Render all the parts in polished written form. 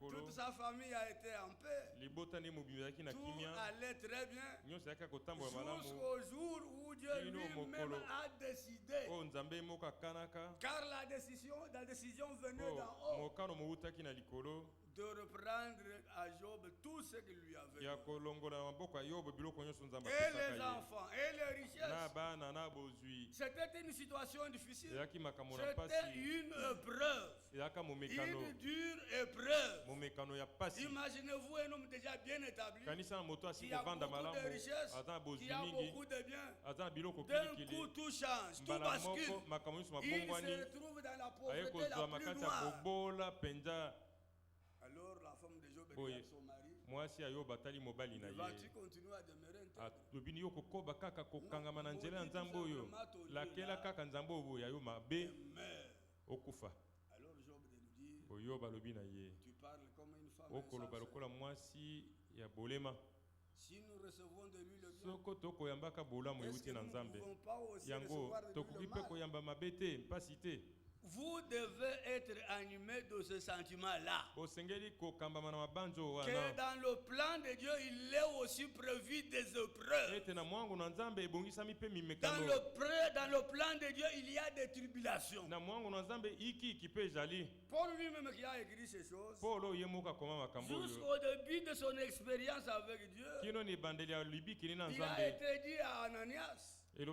Toute sa famille a été en paix. Tout allait très bien. Jusqu'au jour où Dieu lui-même a décidé. Car la décision venait d'en haut. De reprendre à Job tout ce qu'il lui avait donné. Et les enfants, et les richesses. C'était une situation difficile. C'était une épreuve. Une dure épreuve. Imaginez-vous un homme déjà bien établi, qui a beaucoup de richesses, qui a beaucoup de biens. D'un coup, tout change, tout bascule. Il se retrouve dans la pauvreté la plus noire. Alors la femme de Job dit à son mari, vas-tu continuer à demeurer intègre? Alors Job de lui dire, tu parles comme une femme insensée. Si nous recevons de lui le bien, est-ce que nous ne pouvons pas aussi recevoir de lui le mal? Vous devez être animé de ce sentiment-là. Que dans le plan de Dieu, il est aussi prévu des épreuves. Dans le plan de Dieu, il y a des tribulations. Paul lui-même qui a écrit ces choses, jusqu'au début de son expérience avec Dieu, il a été dit à Ananias, cet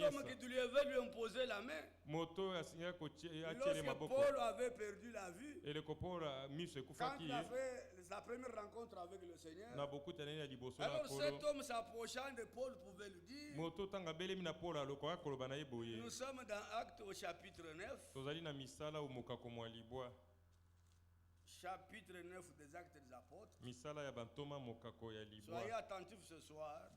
homme qui devait lui imposer la main, lorsque Paul avait perdu la vue, quand il a fait sa première rencontre avec le Seigneur, alors cet homme s'approchant de Paul pouvait lui dire, nous sommes dans Actes au chapitre 9, chapitre 9 des Actes des Apôtres. Soyez attentifs ce soir.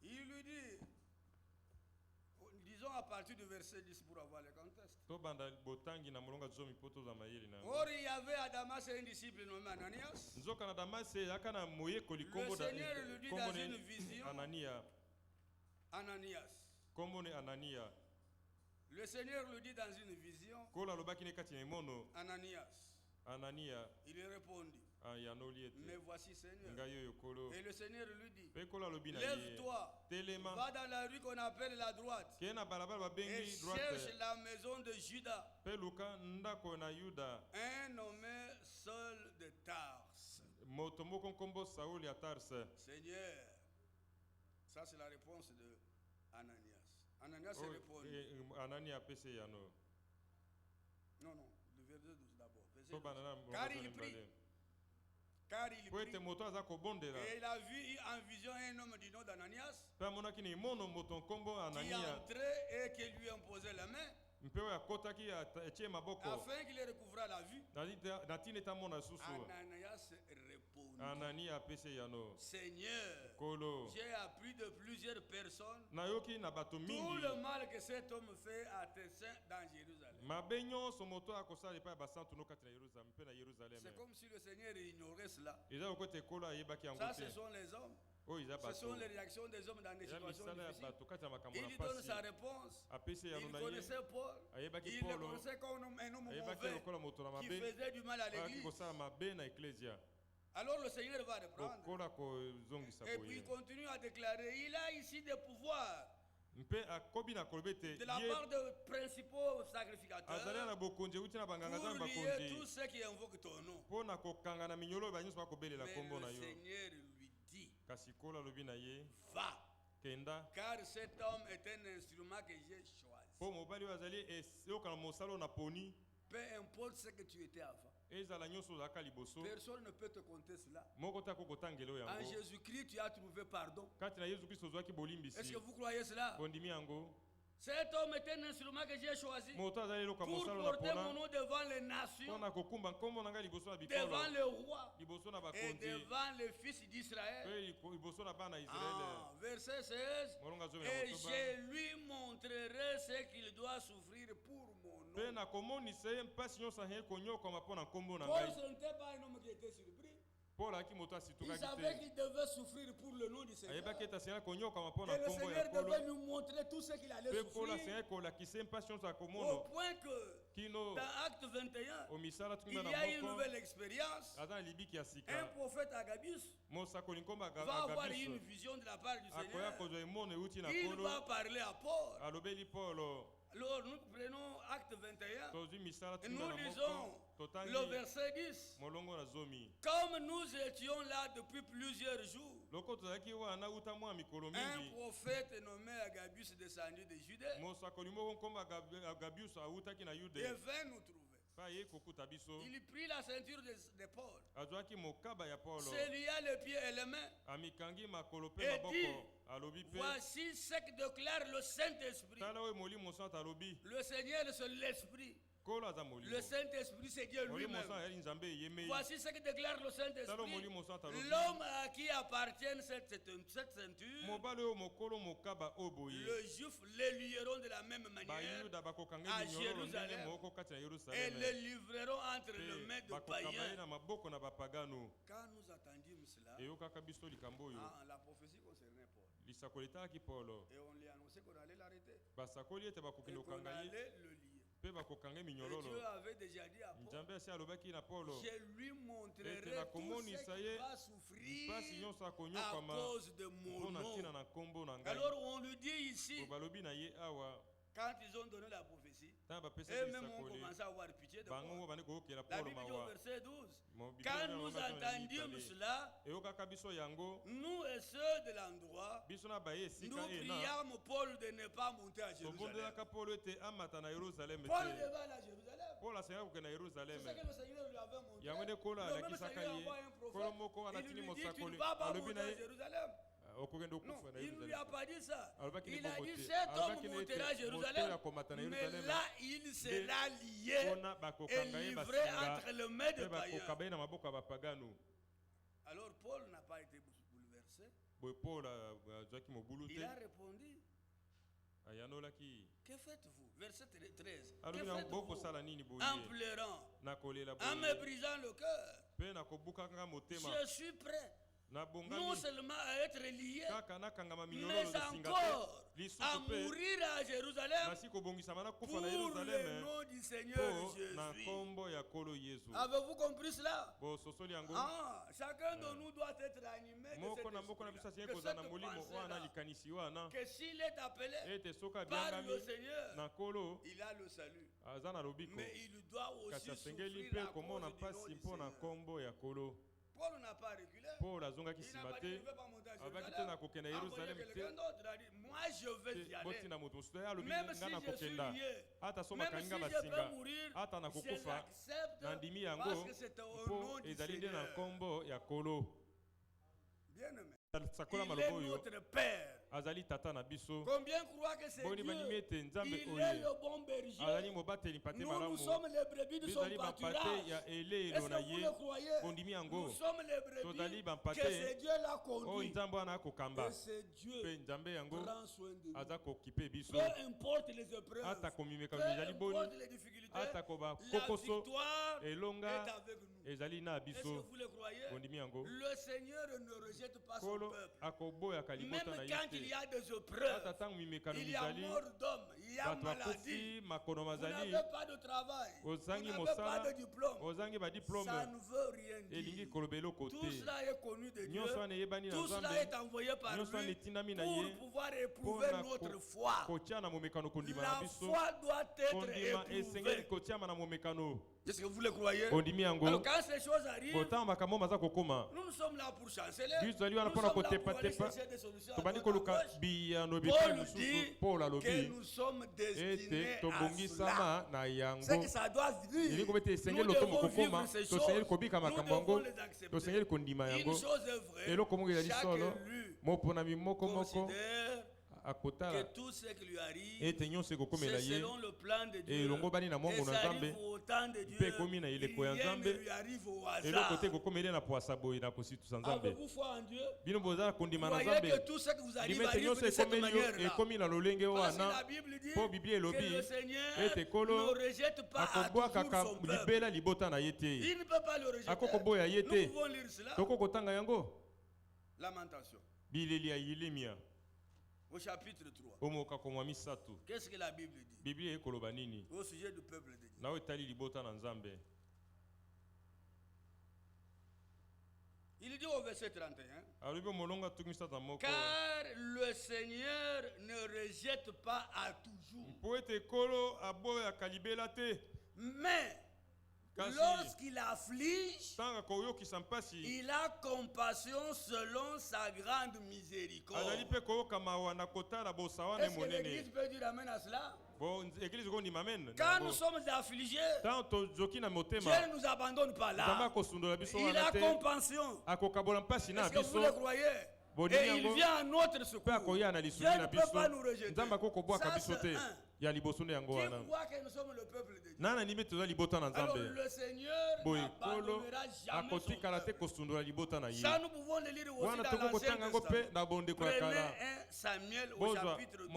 Il lui dit, disons à partir du verset 10 pour avoir le contexte. Or, il y avait à Damas un disciple nommé Ananias. Le Seigneur lui dit dans une vision, Ananias. Le Seigneur lui dit dans une vision, Ananias. Il répondit, mais voici Seigneur. Et le Seigneur lui dit, lève-toi, va dans la rue qu'on appelle la droite, et cherche la maison de Judas, un nommé Saul de Tarse. Seigneur, ça c'est la réponse de Ananias. Ananias répond, non, le verset 12 d'abord. Car il prie. Et il a vu en vision un homme du nom d'Ananias qui entrait et qui lui imposait la main, afin qu'il recouvra la vue. Ananias répondit, Seigneur, j'ai appris de plusieurs personnes tout le mal que cet homme fait à tes saints dans Jérusalem. C'est comme si le Seigneur ignorait cela. Ça, ce sont les hommes. Ce sont les réactions des hommes dans des situations difficiles. Il donne sa réponse. Il connaissait Paul. Il le connaissait comme un homme mauvais qui faisait du mal à l'église. Alors le Seigneur va reprendre. Et puis il continue à déclarer, il a ici des pouvoirs de la part de principaux sacrificateurs pour lier tous ceux qui invoquent ton nom. Mais le Seigneur lui dit, va, car cet homme est un instrument que j'ai choisi. Peu importe ce que tu étais avant, personne ne peut te compter cela. En Jésus-Christ, tu as trouvé pardon. Est-ce que vous croyez cela? Cet homme est un instrument que j'ai choisi pour porter mon nom devant les nations, devant le roi et devant les fils d'Israël. Verset 16. Et je lui montrerai ce qu'il doit souffrir pour mon nom. Paul, ce n'était pas un homme qui était surpris. Il savait qu'il devait souffrir pour le nom du Seigneur. Et le Seigneur devait nous montrer tout ce qu'il allait souffrir. Au point que dans Acte 21, il y a une nouvelle expérience. Un prophète Agabius va avoir une vision de la part du Seigneur. Il va parler à Paul. Alors nous prenons Acte 21 et nous lisons le verset 10. Comme nous étions là depuis plusieurs jours, un prophète nommé Agabius descendu de Judée et vint nous trouver. Il prit la ceinture de Paul, se lia les pieds et les mains et dit: voici ce que déclare le Saint-Esprit. Le Seigneur, c'est l'Esprit. Le Saint-Esprit, c'est Dieu lui-même. Voici ce que déclare le Saint-Esprit. L'homme à qui appartient cette ceinture, le juif le lieront de la même manière à Jérusalem et le livreront entre les mains de païens. Quand nous attendîmes cela, la prophétie concernait Paul. Et on lui a annoncé qu'on allait l'arrêter et qu'on allait le lier. Et Dieu avait déjà dit à Paul: je lui montrerai tout ce qu'il va souffrir à cause de mon nom. Alors on lui dit ici, quand ils ont donné la prophétie, eux-mêmes ont commencé à avoir pitié de Paul. La Bible dit au verset 12, quand nous entendîmes cela, nous et ceux de l'endroit, nous priâmes Paul de ne pas monter à Jérusalem. Paul devait aller à Jérusalem. C'est ce que le Seigneur lui avait montré. Le même Seigneur envoie un prophète. Il lui dit: tu ne vas pas monter à Jérusalem. Non, il ne lui a pas dit ça. Il a dit: cet homme montera à Jérusalem, mais là il sera lié et livré entre les mains des païens. Alors Paul n'a pas été bouleversé. Il a répondu: que faites-vous? Verset 13. Que faites-vous en pleurant, en me brisant le cœur? Je suis prêt non seulement à être lié, mais encore à mourir à Jérusalem pour le nom du Seigneur Jésus. Avez-vous compris cela? Chacun de nous doit être animé de cette pensée que s'il est appelé par le Seigneur, il a le salut. Mais il doit aussi souffrir à cause du nom du Seigneur. Paul n'a pas reculé. Il n'a pas dit: je ne vais pas monter à Jérusalem. Quelqu'un d'autre a dit: moi je vais y aller. Même si je suis lié, même si je peux mourir, je l'accepte parce que c'est au nom du Seigneur. Bien-aimé, il est notre Père. Combien croient que c'est Dieu? Il est le bon berger. Nous sommes les brebis de son pâturage. Est-ce que vous le croyez? Nous sommes les brebis que c'est Dieu l'a conduit. Et c'est Dieu prend soin de nous. Peu importe les épreuves, peu importe les difficultés, la victoire est avec nous. Est-ce que vous le croyez? Le Seigneur ne rejette pas son peuple. Même quand il y a des épreuves, il y a mort d'homme, il y a maladie, vous n'avez pas de travail, vous n'avez pas de diplôme, ça ne veut rien dire. Tout cela est connu de Dieu, tout cela est envoyé par lui pour pouvoir éprouver notre foi. La foi doit être éprouvée. Est-ce que vous le croyez? Alors quand ces choses arrivent, nous sommes là pour chanceler. Nous sommes là pour aller chercher des solutions à droite à gauche. Paul dit que nous sommes destinés à cela. C'est que ça doit venir. Nous devons vivre ces choses. Nous devons les accepter. Une chose est vraie. Chaque élu considère que tout ce qui lui arrive, c'est selon le plan de Dieu. Et ça arrive au temps de Dieu. Rien ne lui arrive au hasard. Avez-vous foi en Dieu? Vous voyez que tout ce que vous arrive de cette manière-là. Parce que la Bible dit que le Seigneur ne rejette pas à toujours son peuple. Il ne peut pas le rejeter. Nous pouvons lire cela. Lamentation. Au chapitre 3. Qu'est-ce que la Bible dit au sujet du peuple de Dieu? Il dit au verset 31, car le Seigneur ne rejette pas à toujours. Mais lorsqu'il afflige, il a compassion selon sa grande miséricorde. Est-ce que l'Église peut dire amen à cela? Quand nous sommes affligés, Dieu ne nous abandonne pas là. Il a compassion. Est-ce que vous le croyez? Et il vient à notre secours. Dieu ne peut pas nous rejeter. Ça, c'est un. Qui voit que nous sommes le peuple de Dieu. Alors le Seigneur n'abandonnera jamais son peuple. Ça, nous pouvons le lire aussi dans l'Ancien Testament. Prenez 1 Samuel au chapitre 12.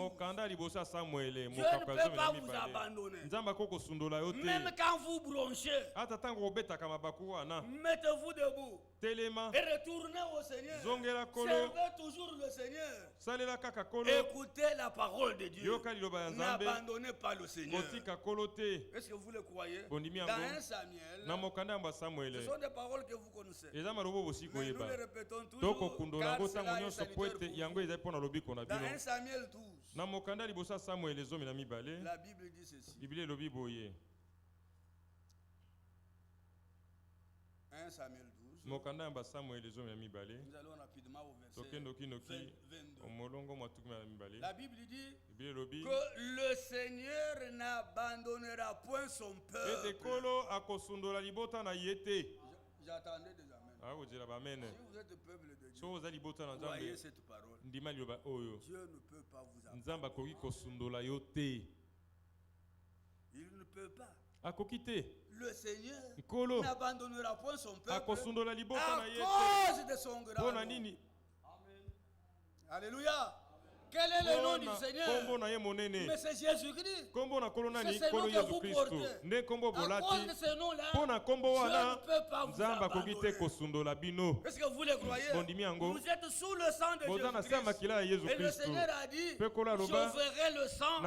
Dieu ne peut pas vous abandonner. Même quand vous bronchez, mettez-vous debout et retournez au Seigneur. Servez toujours le Seigneur. Écoutez la parole de Dieu. N'abandonnez pas le Seigneur. Est-ce que vous le croyez? Dans 1 Samuel, ce sont des paroles que vous connaissez. Mais nous les répétons toujours car cela est salutaire pour vous. Dans 1 Samuel 12, la Bible dit ceci. 1 Samuel 12. Nous allons rapidement au verset 22. La Bible dit que le Seigneur n'abandonnera point son peuple. J'attendais des amens. Si vous êtes le peuple de Dieu, voyez cette parole. Dieu ne peut pas vous abandonner. Il ne peut pas. Le Seigneur n'abandonnera point son peuple à cause de son grand nom. Alléluia. Quel est le nom du Seigneur? Mais c'est Jésus-Christ. C'est ce nom que vous portez. À cause de ce nom-là, Dieu ne peut pas vous abandonner. Est-ce que vous le croyez? Vous êtes sous le sang de Jésus-Christ. Et le Seigneur a dit, je verrai le sang et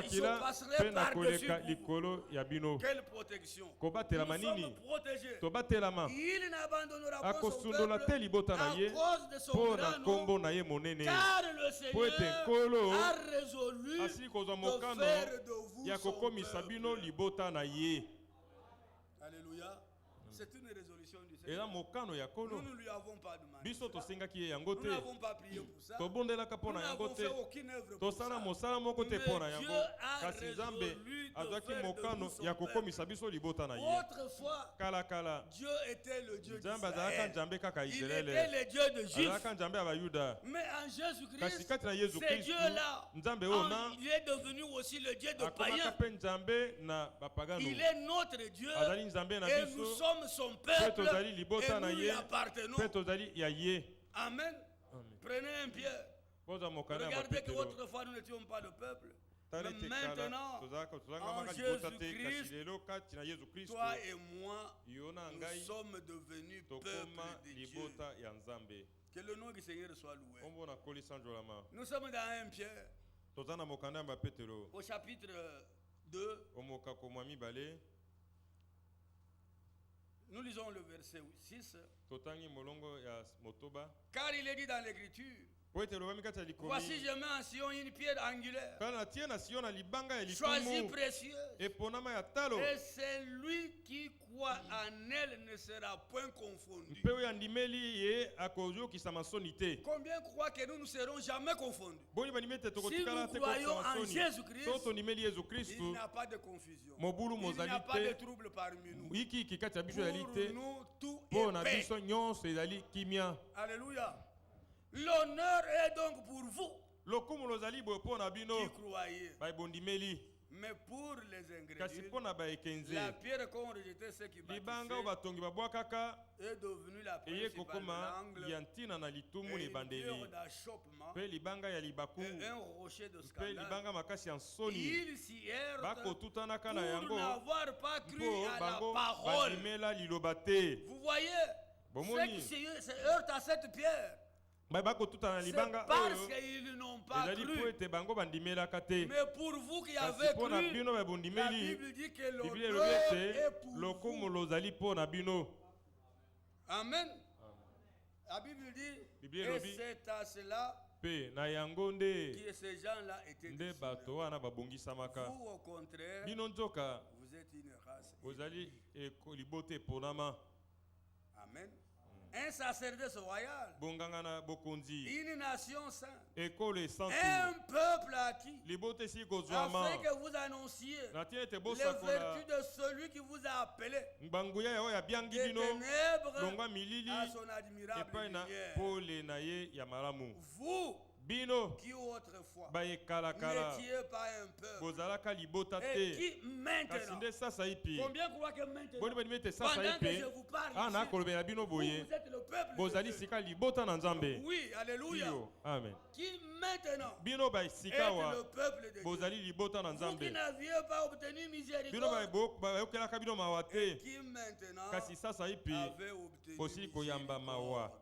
je passerai par-dessus vous. Quelle protection. Nous sommes protégés. Il n'abandonnera pas son peuple à cause de son grand nom. Car le Seigneur a résolu de faire de vous son peuple. Alléluia. C'est une résolution du Seigneur. Nous ne lui avons pas demandé ça. Nous n'avons pas prié pour ça. Nous n'avons fait aucune œuvre pour ça. Mais Dieu a résolu de faire de nous son peuple. Autrefois, Dieu était le Dieu d'Israël. Il était le Dieu de Juifs. Mais en Jésus-Christ, ce Dieu-là, il est devenu aussi le Dieu de païens. Il est notre Dieu et nous sommes son peuple et nous lui appartenons. Amen. Prenez un Pierre. Regardez qu'autrefois nous n'étions pas le peuple. Mais maintenant, en Jésus-Christ, toi et moi, nous sommes devenus peuple de Dieu. Que le nom du Seigneur soit loué. Nous sommes dans 1 Pierre, au chapitre 2. Nous lisons le verset 6. Car il est dit dans l'Écriture, voici je mets en Sion une pierre angulaire, choisie précieuse, et celui qui croit en elle ne sera point confondu. Combien croient que nous ne serons jamais confondus? Si nous croyons en Jésus-Christ, il n'y a pas de confusion, il n'y a pas de trouble parmi nous. Pour nous, tout est paix. Alléluia. L'honneur est donc pour vous. lokumu lozali boye mpo na bino qui croyaient. babondimeli Mais pour les kasi ingrédients, mpo na baekenze la pierre qu'ont rejeté ceux qui libanga oyo bâtissaient batongi babwakaka est devenue la eye principale de kokoma l'angle ya ntina na litumu et na une ebandeli pierre d'achoppement mpe libanga ya libaku et un rocher de mpe scandale. libanga makasi ya nsoni Ils s'y heurtent bakotutanaka na pour yango n'avoir pas cru mpo à la bango parole. bandimela liloba te Vous voyez, ceux bomoni qui se heurtent à cette pierre, bakotutana na c'est libanga parce oyo qu'ils n'ont pas ezali mpo cru. ete bango bandimelaka te Mais pour vous qui kasi avez mpo na cru, bino la babondimeli Bible dit que biblia elobi l'honneur ete est pour lokumu vous. lozali mpo na bino Amen. La Bible dit, Biblia et elobi c'est à cela mpe na yango nde que ces gens-là étaient nde destinés. bato wana babongisamaka Vous, au contraire, bino nzoka vous êtes une race. bozali libota eponama Amen. Un sacerdoce royal, bonganga na bokonzi une nation sainte, ekolo un esantu peuple acquis, libota esi kozwama afin que vous annonciez na tina ete les bosakola vertus de celui qui vous a appelé mbanguya ya oyo abiangi des bino ténèbres longwa milili à son admirable epai na lumière. pole na ye ya malamu Vous bino qui autrefois bayekalakala n'étiez pas un peuple bozalaka libota et te qui kasi maintenant, nde sasa ye mpe combien croient que maintenant, boni bandimi ete sasa ye pendant que je mpe vous parle awa ici, nakolobela bino boye vous êtes le peuple de bozali Dieu. sika libota na nzambe Oui, alléluia. iyo amen Qui maintenant bino est basika wa le peuple de Dieu. bozali libota na Vous qui nzambe n'aviez pas obtenu bino miséricorde bayokelaka bino mawa et te qui maintenant kasi sasa ye mpe avez obtenu osili koyamba mawa miséricorde.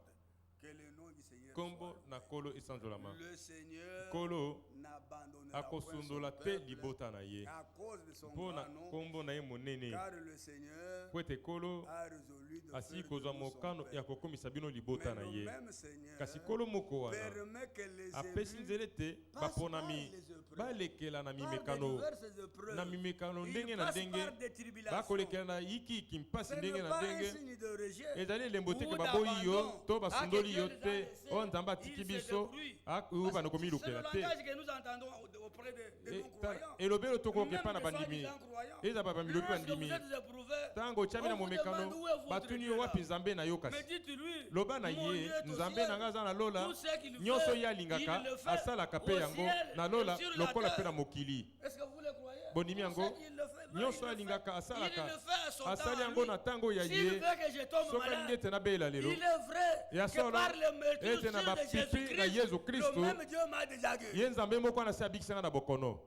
Que le nom du Seigneur nkombo soit na kolo esanzolama le Seigneur kolo n'abandonnera point son akosundola te peuple libota na ye à cause de son mpo na grand nom, nkombo na ye monene car le Seigneur po ete kolo a résolu de asili faire kozwa de nous son mokano peuple. ya kokomisa bino libota na Mais ye le même Seigneur kasi kolo moko wana permet que les apesi élus nzela ete passent par baponami les épreuves, balekela na par des mimekano diverses épreuves. na mimekano Ils ndenge na passent ndenge par des tribulations. bakolekela na yikiyiki mpasi Ce ndenge n'est na pas un ndenge signe de rejet ezali elembo te ou ke baboyi yo d'abandon. to basundoli yo Ah, que Dieu te les a laissés. oyo nzambe atiki Ils se biso débrouillent. oyo bana C'est le komilukela te langage que nous entendons auprès de non-croyants. elobelo tokoke Même epai na des fois, bandimi des gens-croyants. eza bamilobi Lorsque bandimi vous êtes éprouvés, ntango otyami na on vous momekano demande où est votre batuni Dieu yo là. wapi nzambe na yo Mais kasi dites-lui, loba na mon ye Dieu est au nzambe ciel. na ngai aza na lola Tout ce qu'il nyonso fait, ye alingaka il le fait asalaka mpe au yango ciel na et lola sur la lokola mpe terre. na mokili Est-ce que vous le croyez? bondimi Tout yango ce qu'il le fait, mais nyonso il le alingaka fait. asalaka Il le fait à son asali temps, yango lui. na ntango ya S'il ye veut que je tombe soki alingi malade, ete nabela lelo il est vrai ya que solo par le meurtre ete na de bapipi na yesu Jésus-Christ, kristu le même Dieu m'a déjà guéri. ye nzambe moko wana asi abikisanga na bokono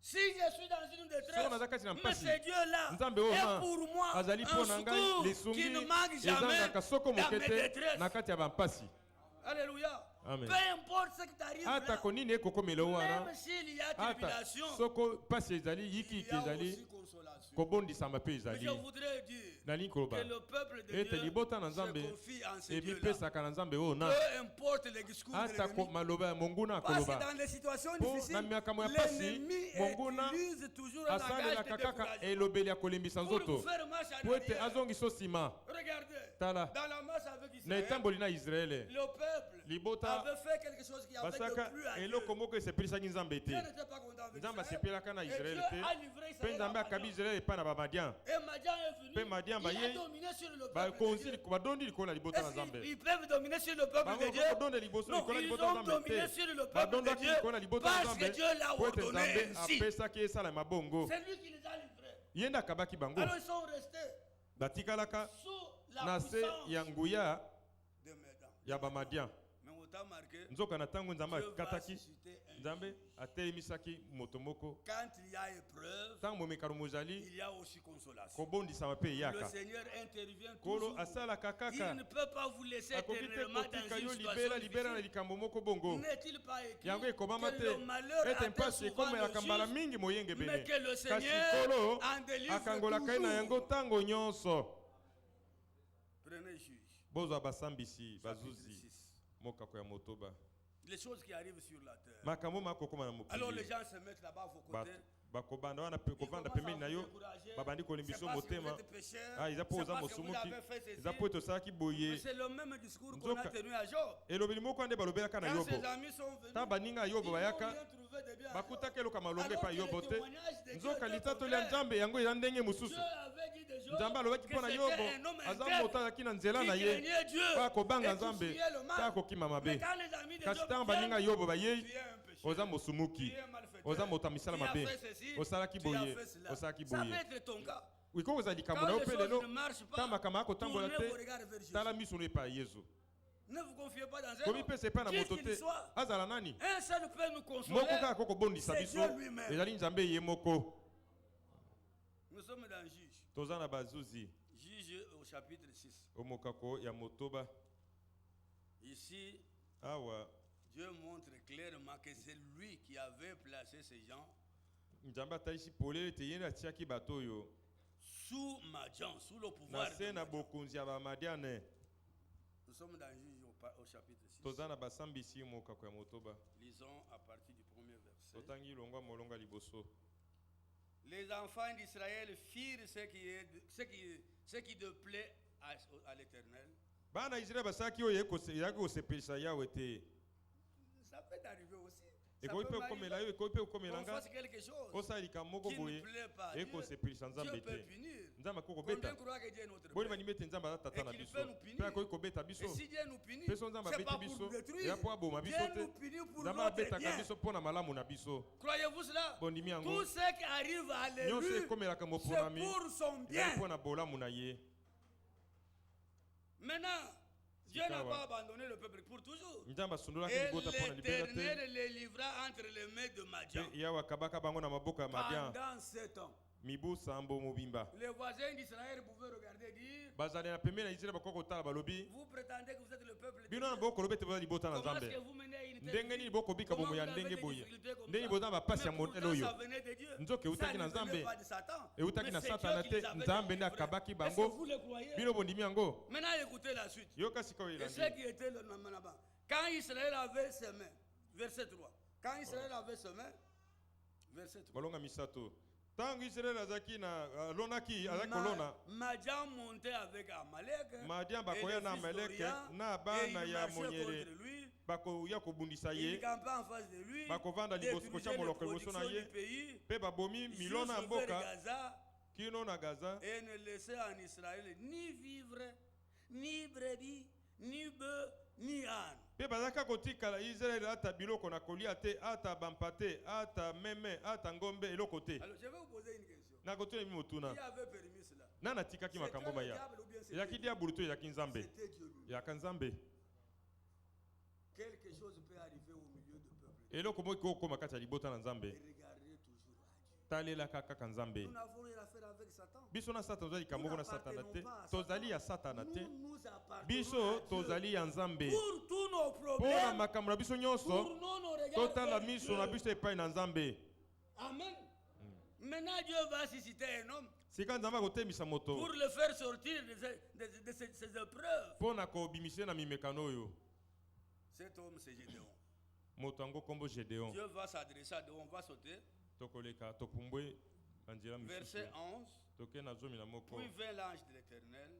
Si je suis dans une Soko détresse, naza kati na mais mpasi ce Dieu-là nzambe oyo est pour moi azali mpo na un ngai secours lisungi qui ne manque jamais ezangaka soko dans moke mes te détresses. na kati ya bampasi Alléluia. Amen. Peu importe ce qui t'arrive ata là, konini ekokomela wana même s'il y a ata tribulation, soko mpasi ezali il y yikiki a ezali aussi consolation. kobondisama mpe Mais ezali je voudrais dire nalingi que koloba le peuple de ete Dieu libota na se nzambe confie en ce Dieu-là. ebipesaka na nzambe oyo na Peu importe les discours de ata l'ennemi. maloba ya monguna Parce que akoloba dans les situations mpo difficiles, na makambo ya mpasi l'ennemi monguna utilise toujours un langage asalelaka de kaka découragement. elobeli ya kolembisa Pour nzoto vous faire marche en po ete arrière. azongisa nsima Regardez, tala dans la marche avec na Israël, etamboli na israele le peuple libota avait fait quelque chose qui avait basaka plu à Dieu. eloko moko esepelisaki nzambe te Dieu n'était pas content avec nzambe Israël. asepelaka na Et israele Dieu te a livré mpe Israël nzambe à akabi Madian. israele epai na bamadian Et Madian est venu. Mpe Madian Il baye, a dominé sur le peuple de Dieu. badondi likolo na libota na Est-ce nzambe qu'ils peuvent dominer sur le peuple bango de Dieu? kodonda liboso Non, likolo na ils libota na ont nzambe dominé te sur le peuple de badondaki Dieu likolo na libota na parce que nzambe Dieu l'a po ete ordonné nzambe ainsi. apesaki esalama bongo C'est lui qui les a livrés. ye nde akabaki bango Alors ils sont restés batikalaka sous la na se puissance ya nguya de Madian. ya bamadian Mais on t'a marqué, nzoka na ntango nzambe Dieu va akataki susciter un nzambe jour. atelemisaki moto moko Quand il y a épreuve, ntango momekano mozali il y a aussi consolation. kobondisama mpe Le eyaka Seigneur intervient kolo toujours. asalaka Il kaka ne peut pas vous laisser akoki te éternellement dans kotika une yo situation libela libela na difficile. likambo moko bongo N'est-il pas écrit yango ekomama que te le malheur ete atteint mpasi souvent ekomelaka le mbala juste, mingi moyenge mais bene que le kasi Seigneur kolo en délivre akangolaka ye na yango toujours. ntango nyonso Prenez juge. bozwa basambisi Chapitre bazuzi 6. mokako ya motoba Les choses qui arrivent sur la terre. makambo makokoma na Alors les mokili gens se mettent là-bas à vos côtés. bakobanda wana kovanda pembeni na yo babandi kolimbiso motema iza po oza mosumuki iza po tosalaki boye elobeli moko nde balobelaka na yobo ta baninga ya yobo bayaka bakutaka eloka malongo epai yobo te nzoka litatoli ya nzambe yango eza ndenge mosusu nzambe alobaki mpo na yobo aza moto azalaki na nzela na ye kaka kobanga nzambe kaka kokima mabe kasi ntango baninga ya yobo bayei oza mosumuki oza moto ya misala mabe osalaki boye osalaki boye ikoki kozala likambo na yo mpe lelo ntango makambo akotambola te tala miso no epai ya yesu komipesa epai na moto te azala nani moko kaka kokobondisa biso ezali nzambe ye moko toza na bazuzi omokako ya motoba awa Dieu montre clairement que c'est lui qui avait placé ces gens sous Madian, sous le pouvoir de Madian. Nous sommes dans Juge au chapitre 6. Lisons à partir du premier verset. Les enfants d'Israël firent ce qui déplaît à l'Éternel. Ça peut arriver aussi. Ça peut m'arriver qu'on fasse quelque chose qui ne plaît pas. Dieu peut punir. Combien croient que Dieu est notre Père et qu'il peut nous punir. Et si Dieu nous punit, c'est pas pour nous détruire. Dieu nous punit pour notre bien. Croyez-vous cela? Tout ce qui arrive à l'élu, c'est pour son bien. Maintenant, Dieu n'a pas abandonné le peuple pour toujours. Et l'Éternel les livra entre les mains de Madian pendant 7 ans. Les voisins d'Israël pouvaient regarder et dire: vous prétendez que vous êtes le peuple de Dieu. Comment est-ce que vous menez une telle vie? Comment vous avez des difficultés comme ça? Mais pourtant ça venait de Dieu. Ça ne venait pas de Satan. Mais c'est Dieu qui les avait délivrés. Est-ce que vous le croyez? Maintenant écoutez la suite. Et ce qui était le nom là-bas. Quand Israël avait semé, verset 3. Quand Israël avait semé, verset 3. Tangu Israël azaki na lonaki azaki kolona Madian montait avec Amalek. Madian bakoya na Amalek na bana ya monyere bakoya kobundisa ye. Il campait en face de lui. Bakovanda liboso ko cha moloko liboso na ye. Pe babomi milona mboka kino na Gaza. Et ne laissait en Israël ni vivre, ni brebis, ni bœuf, ni âne. Pe bazaka kotika Israël ata biloko na kolia te ata bampate ata meme ata ngombe eloko te. Alors je vais vous poser une question. Na kote mi mutuna. Qui avait permis cela? Nana tikaki makambo baya. Ya kidia buluto ya kinzambe. Ya kanzambe. Quelque chose peut arriver au milieu du peuple. Eloko mo ko makata libota na nzambe. Regardez toujours à Dieu. Talela kaka kanzambe. Nous n'avons rien à faire avec Satan. Biso na Satan tozali kamoko na Satan te. Tozali ya Satan te. Nous appartenons biso tozali ya Nzambe. Pour tous nos problèmes. Pour makambo na biso nyonso. Totala miso na biso epai na Nzambe. Amen. Maintenant Dieu va susciter un homme. Sika Nzambe akotemisa moto. Pour le faire sortir de ces épreuves. Pour na kobimisena na mimekano oyo. Cet homme c'est Gédéon. Moto ngo kombo Gédéon. Dieu va s'adresser à Gédéon, on va sauter. Tokoleka topumbwe. Verset 11. Puis vint l'ange de l'Éternel. Et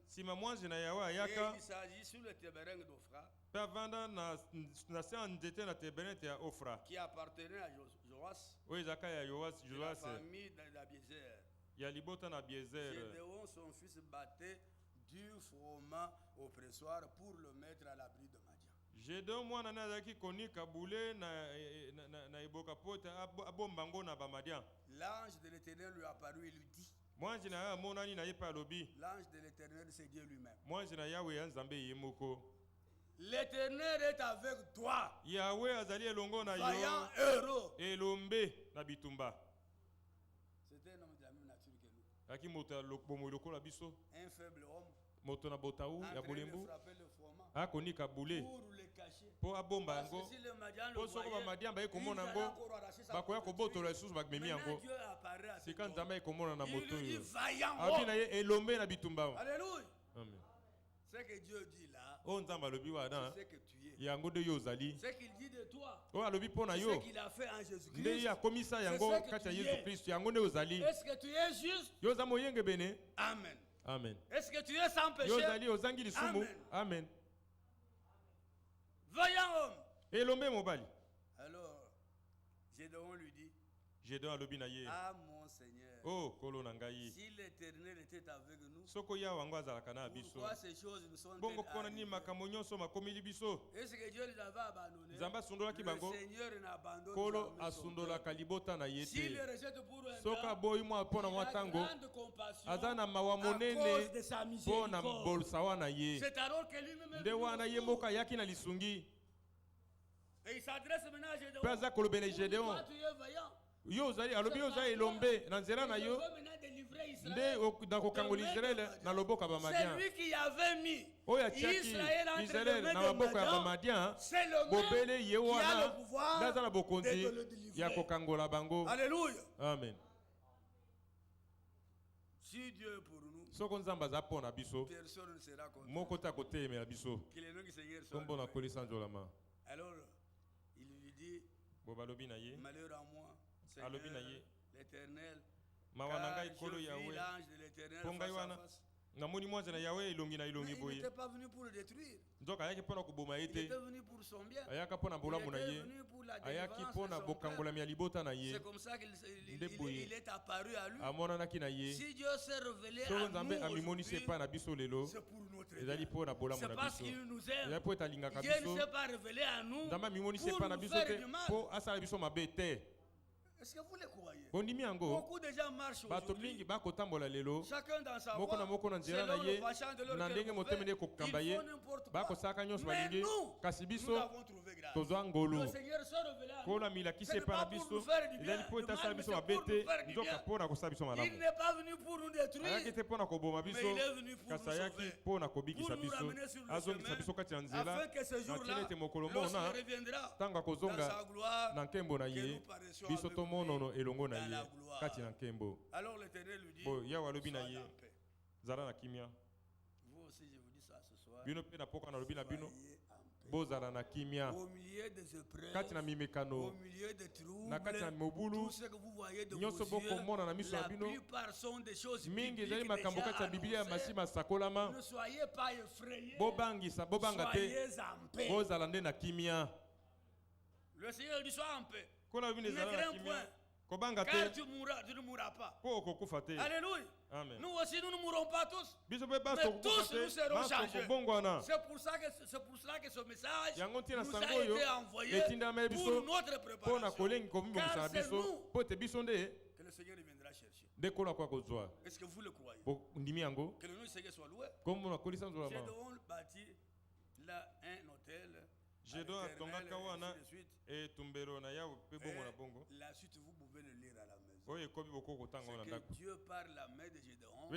il s'agit sur le tébérengue d'Ophra. Qui appartenait à Joas. De la famille d'Abiézer. Gédéon, son fils, battait du froment au pressoir pour le mettre à l'abri de Madian. Gédéon mwana nazaki konika boule na iboka pote abombango na bamadian. L'ange de l'Éternel lui apparut et lui dit. L'ange de l'Éternel c'est Dieu lui-même. L'Éternel est avec toi. Yahweh azali elongo na yo. Vaillant héros. Elombe na bitumba. C'était un homme de la même nature que nous. Aki moto lokomo lokola biso. Un faible homme. Moto na botaou ya bolembu. Akonika bule. Po abomba ngo. Po soko ba madian ba ekomona ngo. Bakoya kobotola lisusu bakmemi yango. Sika Nzambe ekomona na moto yo. Abi na ye elombe na bitumba. Alléluia. Amen. Ce que Dieu dit là. c'est que tu es. Ce qu'il dit de toi. C'est ce qu'il a fait en Jésus-Christ. Est-ce que tu es juste? Amen. Amen. Est-ce que tu es sans péché? Amen. Amen. Voyons homme. Alors, Gédéon lui dit, ah mon Seigneur, si l'Éternel était avec nous, pourquoi ces choses nous sont-elles arrivées? Est-ce que Dieu les avait abandonnés? Le Seigneur n'abandonne jamais. S'il les rejette pour un temps, il a grande compassion à cause de sa miséricorde. C'est alors que lui-même et il s'adresse maintenant à Gédéon. Pourquoi tu es vaillant? C'est lui qui avait mis Israël entre les mains de Madian. C'est le même qui a le pouvoir de le délivrer. Alléluia. Amen. Si Dieu est pour nous, personne ne sera contre nous. Que le nom du Seigneur soit loué. Alors, il lui dit, malheur à moi, Seigneur, l'Éternel, car je vis l'ange de l'Éternel face à face. Mais il n'était pas venu pour le détruire. Il était venu pour son bien. Il était venu pour la délivrance de son peuple. C'est comme ça qu'il est apparu à lui. Si Dieu s'est révélé à nous aujourd'hui, c'est pour notre bien. C'est parce qu'il nous aime. Dieu ne s'est pas révélé à nous pour nous faire du mal. Est-ce que vous le croyez? Beaucoup de gens marchent aujourd'hui. Chacun dans sa voie, selon le penchant de leur cœur, ils font n'importe quoi. Mais nous l'avons trouvé grâce. Le Seigneur s'est révélé à nous. Ce n'est pas pour nous faire du bien, mais c'est pour nous faire du bien. Il n'est pas venu pour nous détruire, mais il est venu pour nous sauver, pour nous ramener sur le chemin, afin que ce jour-là, lorsqu'il reviendra dans sa gloire, que nous paraissions avec lui. Alors l'Éternel lui dit, sois en paix. Vous aussi, je vous dis ça ce soir. Soyez en paix. Au milieu des épreuves, au milieu des troubles, tout ce que vous voyez de vos yeux, la plupart sont des choses bibliques déjà annoncées. Ne soyez pas effrayés. Soyez en paix. Le Seigneur dit, sois en paix. Ne crains point, car tu ne mourras pas. Alléluia. Amen. Nous aussi, nous ne mourrons pas tous. Mais tous, nous serons changés. C'est pour cela que ce message nous a été envoyé pour notre préparation. Car c'est nous que le Seigneur viendra chercher. Est-ce que vous le croyez? Que le nom du Seigneur soit loué. Gédéon bâtit là un hôtel. Gédéon a tongaka wana et tumbero na ya pe bongo na bongo. La suite vous pouvez le lire à la maison. C'est que Dieu par la main de Gédéon a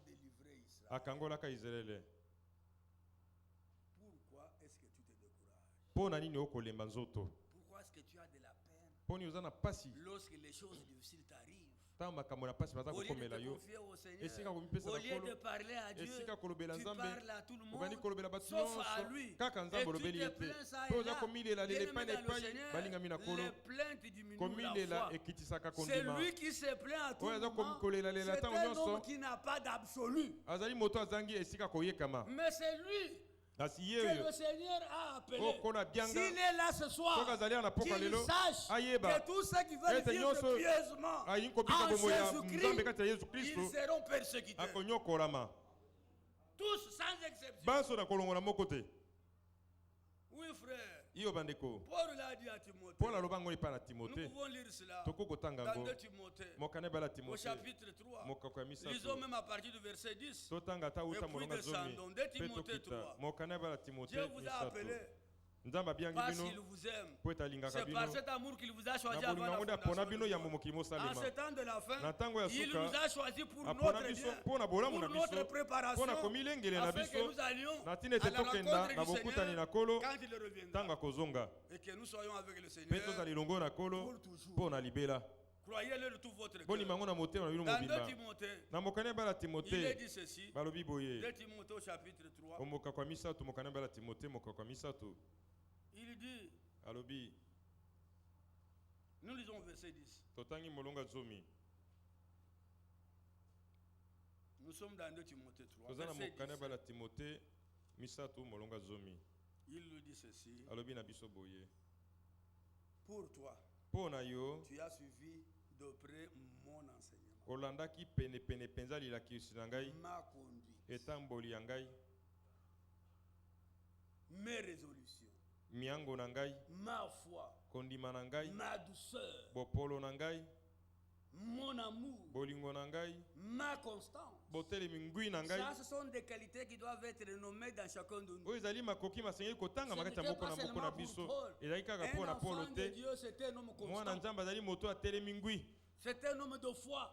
délivré Israël. Akangola ka Israël. Pourquoi est-ce que tu te décourages? Pourquoi est-ce que tu as de la peine lorsque les choses difficiles t'arrivent? Au lieu de te confier au Seigneur, au lieu de parler à Dieu, tu parles à tout le monde, sauf à lui. Et tu te plains ça et là, bien-aimé dans le Seigneur, les plaintes diminuent la foi. C'est lui qui se plaint à tout le monde. C'est un homme qui n'a pas d'absolu. Mais c'est lui que le Seigneur a appelé. S'il est là ce soir, qu'il sache que tous ceux qui veulent vivre pieusement en Jésus-Christ, ils seront persécutés. Tous sans exception. Oui, frère. Paul l'a dit à Timothée. Nous pouvons lire cela dans 2 Timothée au chapitre 3. Lisons même à partir du verset 10. Et puis descendons. 2 Timothée 3. Dieu vous a appelé parce qu'il vous aime. C'est par cet amour qu'il vous a choisi avant la fondation. En ce temps de la fin, il nous a choisi pour notre bien, pour notre préparation, afin que nous allions à la rencontre du Seigneur quand il reviendra. Et que nous soyons avec le Seigneur pour toujours. Croyez-le de tout votre cœur. Dans 2 Timothée, il est dit ceci. 2 Timothée au chapitre 3. Il dit, nous lisons verset 10. Nous sommes dans 2 Timothée 3. Verset 10. Il nous dit ceci. Pour toi, tu as suivi de près mon enseignement. Ma conduite. Mes résolutions. Ma foi. Ma douceur. Mon amour. Ma constance. Ça, ce sont des qualités qui doivent être renommées dans chacun de nous. Ce n'était pas seulement pour Paul. Un enfant de Dieu, c'était un homme constant. C'était un homme de foi.